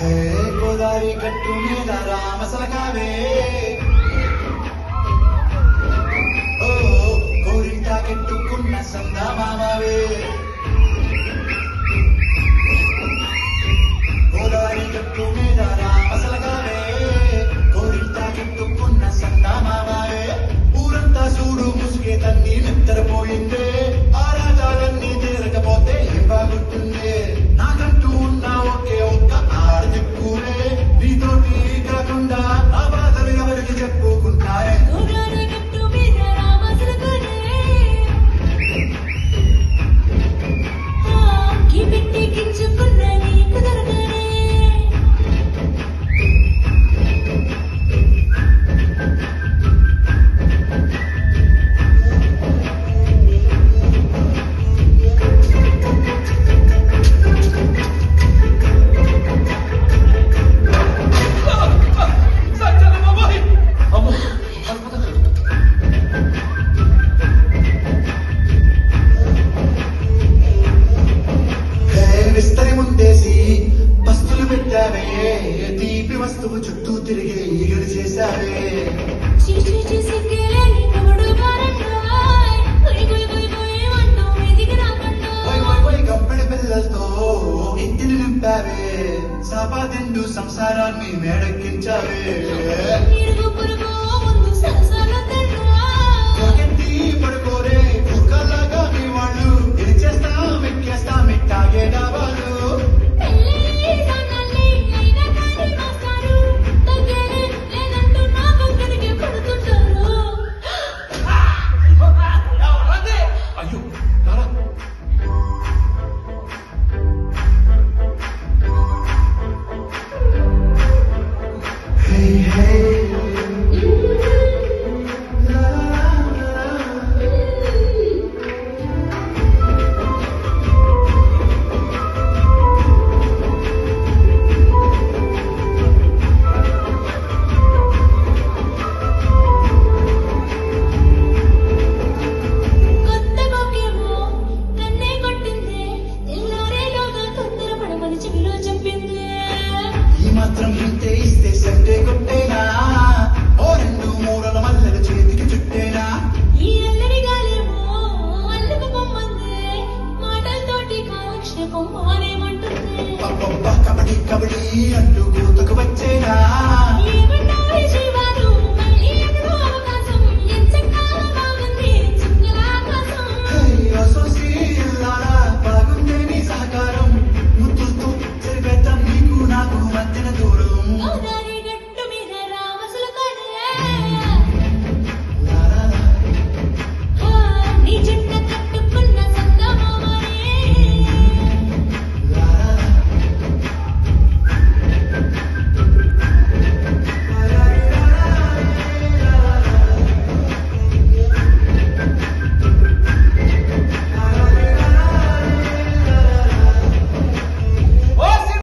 గోదావరి గట్టు మీద రామసలకావే ఓ గోరింట కెట్టుకున్న సందా మామవే గోదావరి గట్టు మీద రామసలకావే గోరింట కెట్టుకున్న సందా మామవే ఊరంతా చూడు ముసుగే తన్ని నిద్రపోయిందే ఆరాటాలన్నీ తీరకపోతే ఏం బాగుంటుందే నాకంటూ ఉన్న ఒకే ఒక్క ఆడదిక్కునే నీతోటి కాకుండా ఆ బాధలు ఎవరికి చెప్పుకుంటారే తీపి వస్తువు చుట్టూ తిరిగే ఈగలు చేశావే గంపెడి పిల్లలతో ఇంటిని నింపావే సాపాదిండు సంసారాన్ని మేడెక్కించావే పడుకోరే కుక్కలాగా మీ వాళ్ళు ఎరిచేస్తాం ఎక్కేస్తాం ఎట్టాగే డాబాలు మాత్రం ఇంతే ఇస్తే సంటే కొట్టేనా ఓ రెండు మూరల మల్లెల చేతికి చుట్టేనా ఈ అల్లరి గాలేమో అల్లుకు పొమ్మంది మాటలతోటి కాలక్షేపం మానేమంటుంది కబడ్డీ కబడ్డీ అంటూ కూతకు వచ్చేనా